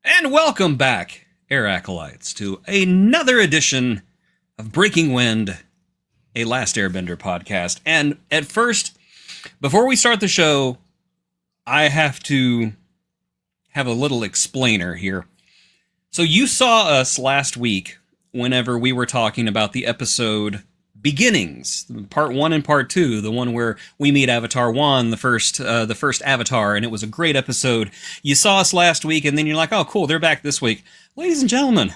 And welcome back, Air Acolytes, to another edition of Breaking Wind, a Last Airbender podcast. And at first, before we start the show, I have to have a little explainer here. So you saw us last week whenever we were talking about the episode Beginnings, part 1 and part 2, the one where we meet Avatar 1, the first Avatar, and it was a great episode. You saw us last week, and then you're like, oh, cool, they're back this week. Ladies and gentlemen,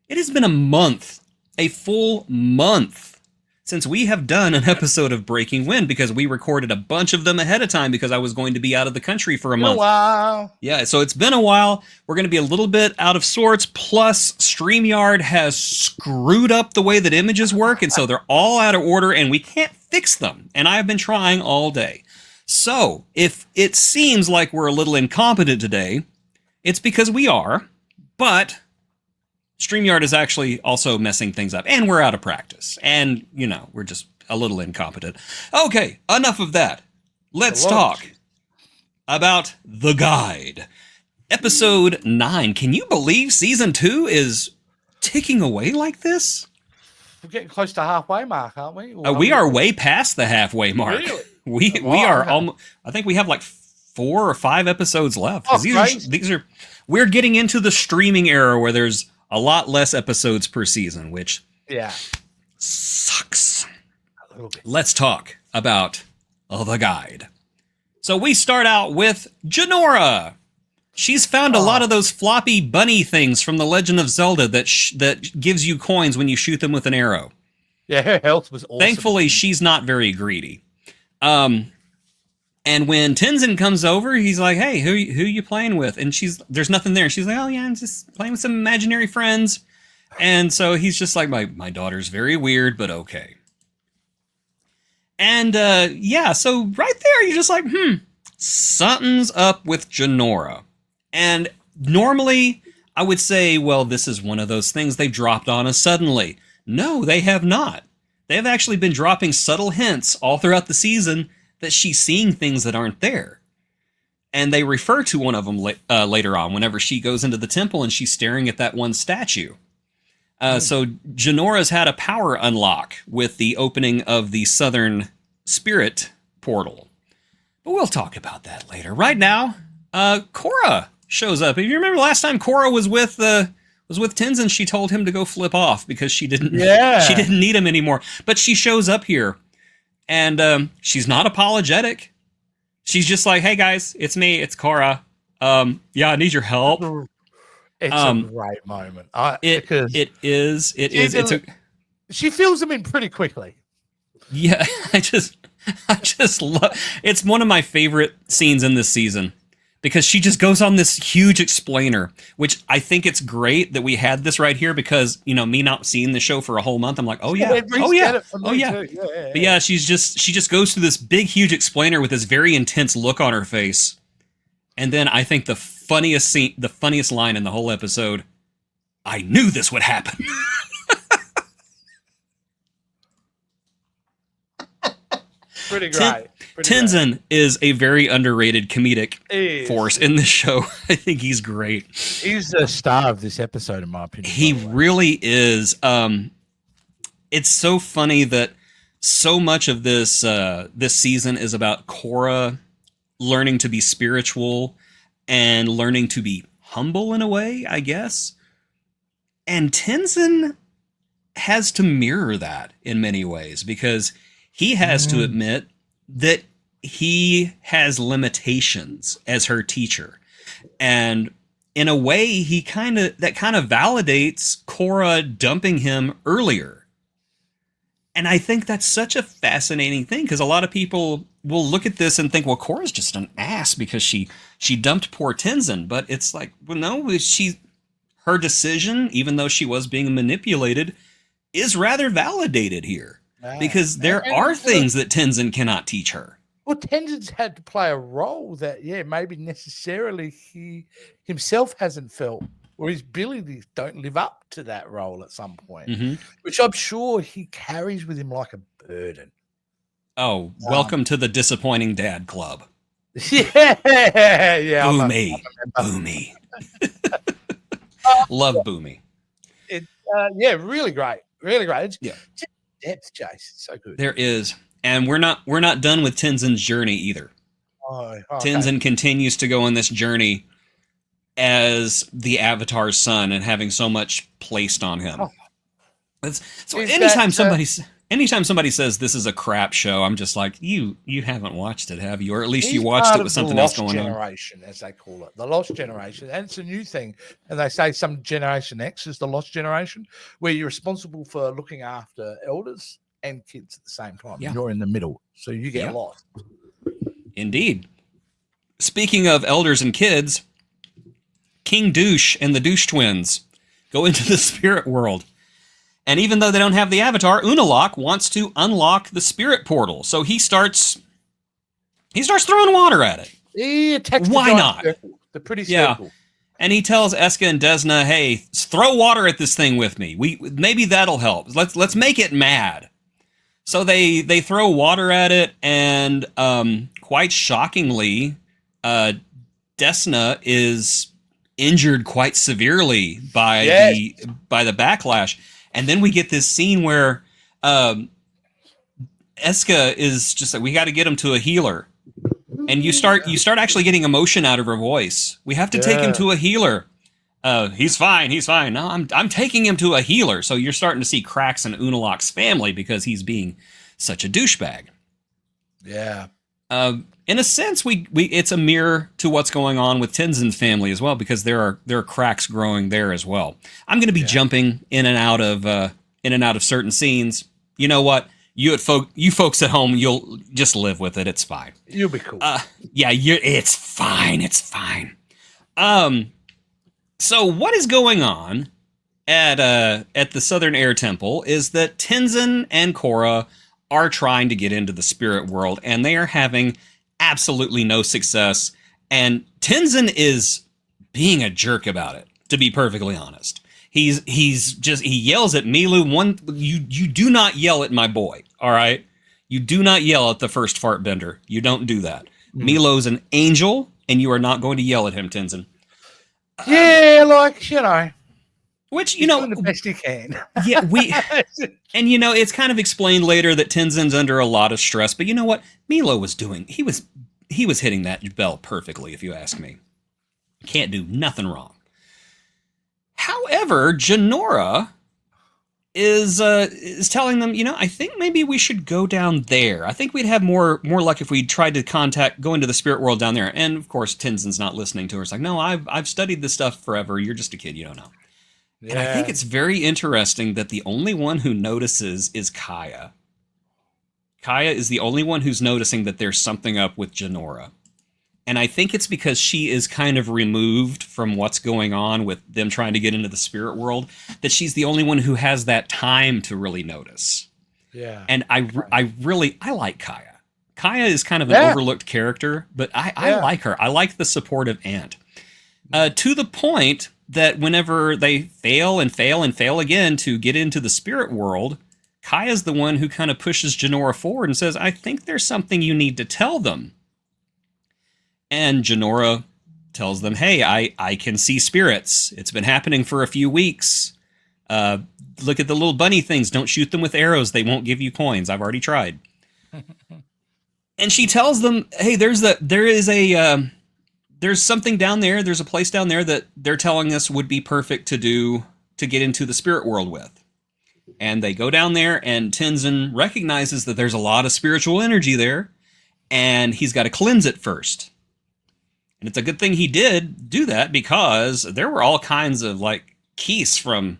it has been a month, a full month, since we have done an episode of Breaking Wind, because we recorded a bunch of them ahead of time because I was going to be out of the country for a month. Wow. Yeah, so it's been a while. We're going to be a little bit out of sorts, plus StreamYard has screwed up the way that images work, and so they're all out of order, and we can't fix them, and I've been trying all day. So, if it seems like we're a little incompetent today, it's because we are, but StreamYard is actually also messing things up, and we're out of practice, and, you know, we're just a little incompetent. Okay, enough of that. Let's talk about The Guide. Episode 9. Can you believe Season 2 is ticking away like this? We're getting close to halfway mark, aren't we? We are way past the halfway mark. Really? We are almost, I think we have like 4 or 5 episodes left. Oh, We're getting into the streaming era where there's a lot less episodes per season, which sucks. A little bit. Let's talk about The Guide. So we start out with Jinora. She's found a lot of those floppy bunny things from the Legend of Zelda that gives you coins when you shoot them with an arrow. Yeah, her health was awesome. Thankfully, she's not very greedy. And when Tenzin comes over, he's like, hey, who you playing with? And there's nothing there. And she's like, oh, yeah, I'm just playing with some imaginary friends. And so he's just like, my daughter's very weird, but okay. And, so right there, you're just like, something's up with Jinora. And normally, I would say, well, this is one of those things they dropped on us suddenly. No, they have not. They have actually been dropping subtle hints all throughout the season that she's seeing things that aren't there. And they refer to one of them later on, whenever she goes into the temple and she's staring at that one statue. So Jinora's had a power unlock with the opening of the Southern Spirit portal. But we'll talk about that later. Right now, Korra shows up. If you remember last time Korra was with Tenzin, she told him to go flip off because she didn't need him anymore. But she shows up here. And she's not apologetic. She's just like, hey, guys, it's me. It's Korra. I need your help. It's a great moment. It is. She fills them in pretty quickly. Yeah, I just love. It's one of my favorite scenes in this season because she just goes on this huge explainer, which I think it's great that we had this right here because, you know, me not seeing the show for a whole month, I'm like, oh yeah. But yeah, she just goes through this big, huge explainer with this very intense look on her face. And then I think the funniest line in the whole episode, I knew this would happen. Pretty great. Tenzin is a very underrated comedic force in this show. I think he's great. He's the star of this episode, in my opinion. He really is. It's so funny that so much of this season is about Korra learning to be spiritual and learning to be humble in a way, I guess. And Tenzin has to mirror that in many ways because he has to admit that he has limitations as her teacher. And in a way, that kind of validates Korra dumping him earlier. And I think that's such a fascinating thing because a lot of people will look at this and think, well, Korra's just an ass because she dumped poor Tenzin. But it's like, well, no, her decision, even though she was being manipulated, is rather validated here. Because there are things that Tenzin cannot teach her. Well, Tenzin's had to play a role that, maybe necessarily he himself hasn't felt, or his abilities don't live up to that role at some point, which I'm sure he carries with him like a burden. Oh, welcome to the disappointing dad club. Yeah. Boo me. Love Boomy. Yeah, really great. Really great. It's just depth, Jace. It's so good. There is. And we're not done with Tenzin's journey either. Okay. Tenzin continues to go on this journey as the Avatar's son and having so much placed on him. So anytime somebody says this is a crap show, I'm just like, you haven't watched it, have you? Or at least you watched it with something else going on. The Lost Generation, as they call it. The Lost Generation. And it's a new thing. And they say some Generation X is the Lost Generation, where you're responsible for looking after elders and kids at the same time. Yeah. You're in the middle. So you get lost. Indeed. Speaking of elders and kids, King Douche and the Douche twins go into the spirit world. And even though they don't have the Avatar, Unalaq wants to unlock the spirit portal. So he starts throwing water at it. He attacks Why not? The pretty circle. Yeah. And he tells Eska and Desna, hey, throw water at this thing with me. Maybe that'll help. Let's make it mad. So they throw water at it, and quite shockingly, Desna is injured quite severely by the backlash. And then we get this scene where Eska is just like, we got to get him to a healer. And you start actually getting emotion out of her voice. We have to take him to a healer. He's fine. No, I'm taking him to a healer. So you're starting to see cracks in Unalaq's family because he's being such a douchebag. Yeah. In a sense, it's a mirror to what's going on with Tenzin's family as well, because there are cracks growing there as well. I'm going to be jumping in and out of certain scenes. You know what? You folks at home, you'll just live with it. It's fine. You'll be cool. It's fine. It's fine. So what is going on at the Southern Air Temple is that Tenzin and Korra are trying to get into the spirit world, and they are having absolutely no success. And Tenzin is being a jerk about it, to be perfectly honest. He yells at Milu. You do not yell at my boy, all right? You do not yell at the first fart bender. You don't do that. Milo's an angel, and you are not going to yell at him, Tenzin. Which, he's doing the best he can. And it's kind of explained later that Tenzin's under a lot of stress, but you know what? Milo was doing, he was hitting that bell perfectly, if you ask me. Can't do nothing wrong. However, Jinora is telling them, I think maybe we should go down there. I think we'd have more luck if we tried to go into the spirit world down there. And of course, Tenzin's not listening to her. It's like, no, I've studied this stuff forever. You're just a kid. You don't know. Yeah. And I think it's very interesting that the only one who notices is Kaya. Kaya is the only one who's noticing that there's something up with Jinora. And I think it's because she is kind of removed from what's going on with them trying to get into the spirit world, that she's the only one who has that time to really notice. Yeah. And I like Kaya. Kaya is kind of an overlooked character, but I like her. I like the supportive aunt. To the point that whenever they fail and fail and fail again to get into the spirit world, Kaya's the one who kind of pushes Jinora forward and says, I think there's something you need to tell them. And Jinora tells them, hey, I can see spirits. It's been happening for a few weeks. Look at the little bunny things. Don't shoot them with arrows. They won't give you coins. I've already tried. And she tells them, hey, there's something down there. There's a place down there that they're telling us would be perfect to get into the spirit world with. And they go down there, and Tenzin recognizes that there's a lot of spiritual energy there, and he's got to cleanse it first. And it's a good thing he did do that, because there were all kinds of keys from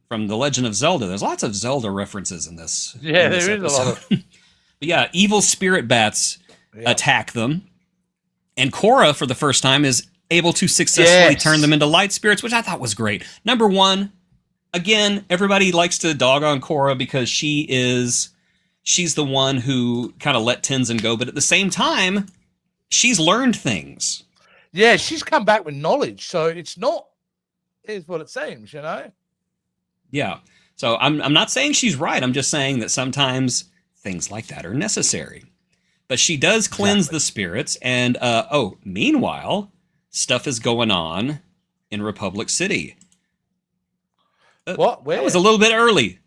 the Legend of Zelda. There's lots of Zelda references in this. Yeah, there is a lot of. But yeah, evil spirit bats attack them. And Korra, for the first time, is able to successfully turn them into light spirits, which I thought was great. Number one, again, everybody likes to dog on Korra because she's the one who kind of let Tenzin go. But at the same time, she's learned things. Yeah, she's come back with knowledge. So it's not, is what it seems, Yeah. So I'm not saying she's right. I'm just saying that sometimes things like that are necessary. But she does cleanse the spirits, and meanwhile, stuff is going on in Republic City. What? Where? That was a little bit early.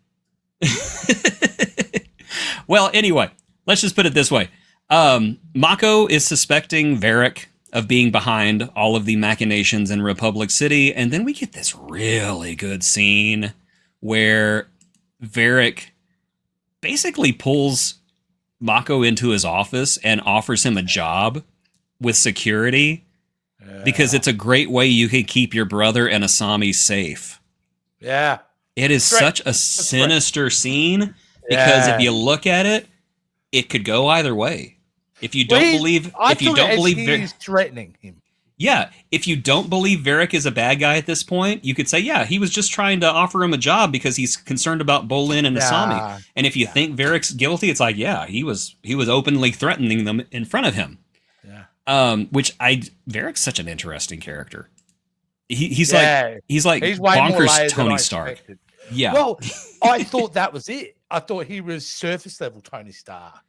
Well, anyway, let's just put it this way. Mako is suspecting Varric of being behind all of the machinations in Republic City, and then we get this really good scene where Varric basically pulls Mako into his office and offers him a job with security because it's a great way you can keep your brother and Asami safe. Yeah. It is such a sinister scene because if you look at it, it could go either way. If you don't believe, he's threatening him. Yeah, if you don't believe Varric is a bad guy at this point, you could say, yeah, he was just trying to offer him a job because he's concerned about Bolin and Asami. And if you think Varric's guilty, it's like, yeah, he was openly threatening them in front of him. Yeah. Varric's such an interesting character. He's like bonkers Tony Stark. Yeah. Well, I thought that was it. I thought he was surface level Tony Stark,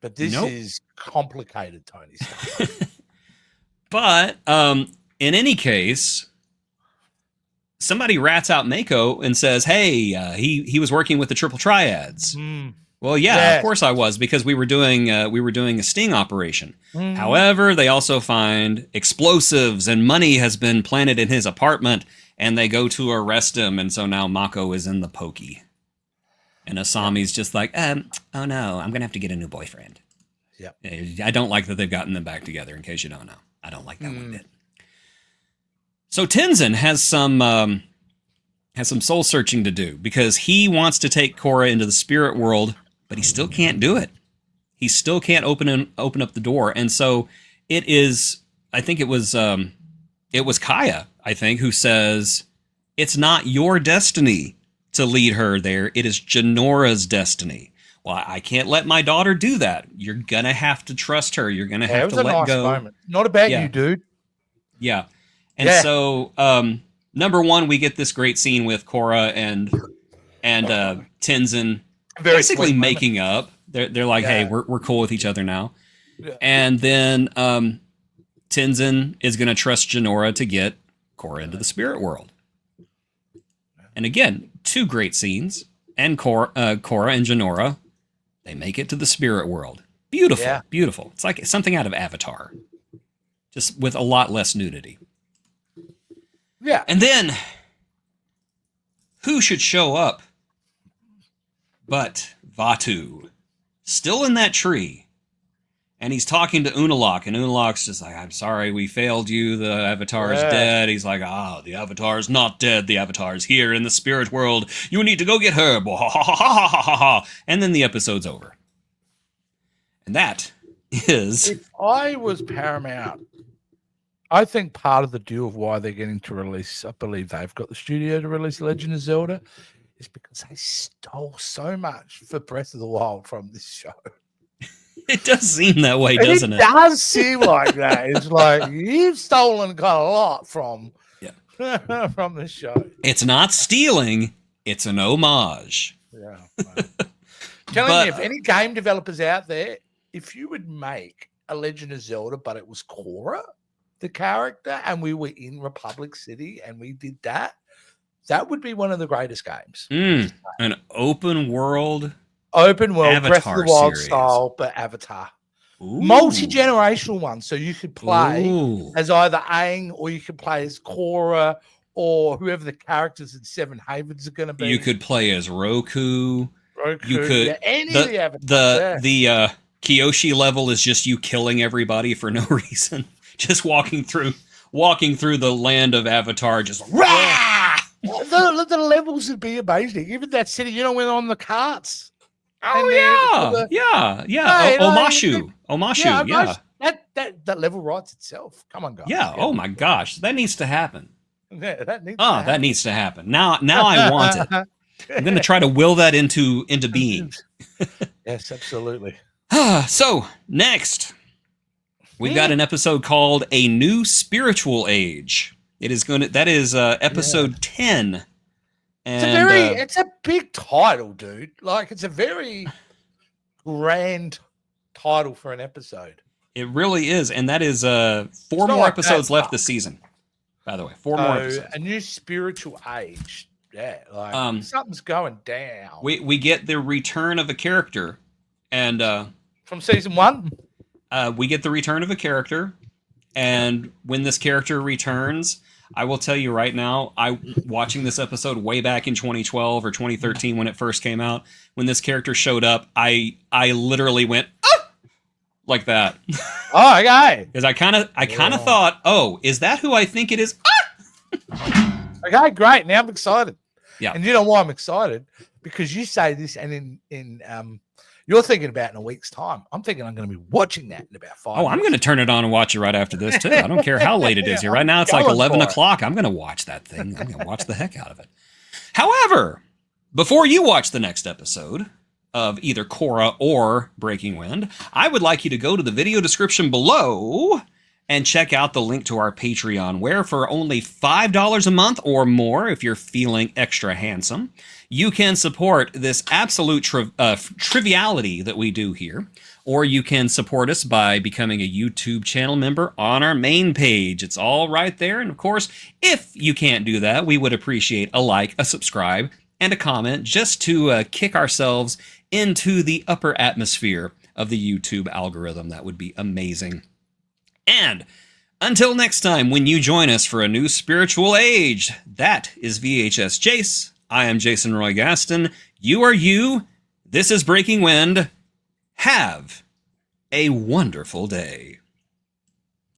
but this is complicated Tony Stark. But in any case, somebody rats out Mako and says, "Hey, he was working with the Triple Triads." Well, of course I was, because we were doing a sting operation. However, they also find explosives and money has been planted in his apartment, and they go to arrest him. And so now Mako is in the pokey, and Asami's just like, "Oh no, I'm gonna have to get a new boyfriend." Yeah, I don't like that they've gotten them back together. In case you don't know. I don't like that one bit. So Tenzin has some soul searching to do because he wants to take Korra into the spirit world, but he still can't do it. He still can't open up the door, and so it is. I think it was Kaya, I think, who says it's not your destiny to lead her there. It is Jinora's destiny. Well, I can't let my daughter do that. You're going to have to trust her. You're going to have to let go. Moment. Not about you, dude. Yeah. And so, number one, we get this great scene with Korra and Tenzin basically making up. They're like, hey, we're cool with each other now. Yeah. And then Tenzin is going to trust Jinora to get Korra into the spirit world. And again, two great scenes. And Korra and Jinora, they make it to the spirit world. Beautiful, beautiful. It's like something out of Avatar, just with a lot less nudity. Yeah. And then, who should show up but Vaatu, still in that tree. And he's talking to Unalaq, and Unalaq's just like, I'm sorry, we failed you. The Avatar is dead. He's like, the Avatar is not dead. The Avatar is here in the spirit world. You need to go get her. And then the episode's over. And that is... If I was Paramount, I think part of the deal of why they're getting to release, I believe they've got the studio to release Legend of Zelda, is because they stole so much for Breath of the Wild from this show. It does seem that way, doesn't it? It does seem like that. It's like you've stolen quite a lot from from the show. It's not stealing; it's an homage. Yeah. Telling you, if any game developers out there, if you would make a Legend of Zelda, but it was Korra, the character, and we were in Republic City, and we did that, that would be one of the greatest games. An open world. Avatar Breath of the Wild series. Style, but Avatar. Multi-generational one, so you could play as either Aang, or you could play as Korra, or whoever the characters in Seven Havens are going to be. You could play as Roku. You could any of the Avatars. The Kyoshi level is just you killing everybody for no reason, just walking through the land of Avatar, just rah! The levels would be amazing. Even that city, when on the carts. Oh yeah. Omashu, yeah. That level writes itself. Come on, guys. Yeah. Oh my gosh, that needs to happen. Yeah, that needs to happen. Now I want it. I'm going to try to will that into being. Yes, absolutely. So next, we've got an episode called "A New Spiritual Age." That is episode 10. And, it's a big title, dude. Like, it's a very grand title for an episode. It really is, and that is 4 more episodes left this season. By the way, 4 more episodes. A New Spiritual Age. Yeah, like something's going down. We get the return of a character, and from season 1, we get the return of a character, and when this character returns, I will tell you right now, watching this episode way back in 2012 or 2013 when it first came out, when this character showed up, I literally went ah! Like that. Oh, okay. Because I kind of thought, oh, is that who I think it is? Ah! Okay, great. Now I'm excited. Yeah. And you know why I'm excited? Because you say this, and in you're thinking about in a week's time. I'm thinking I'm going to be watching that in about 5 minutes. I'm going to turn it on and watch it right after this, too. I don't care how late it is here. Right now, it's like 11 o'clock. I'm going to watch that thing. I'm going to watch the heck out of it. However, before you watch the next episode of either Korra or Breaking Wind, I would like you to go to the video description below and check out the link to our Patreon, where for only $5 a month or more, if you're feeling extra handsome, you can support this absolute triviality that we do here, or you can support us by becoming a YouTube channel member on our main page. It's all right there. And of course, if you can't do that, we would appreciate a like, a subscribe, and a comment just to kick ourselves into the upper atmosphere of the YouTube algorithm. That would be amazing. And until next time, when you join us for a new spiritual age, that is VHS Jace. I am Jason Roy Gaston. You are you. This is Breaking Wind. Have a wonderful day.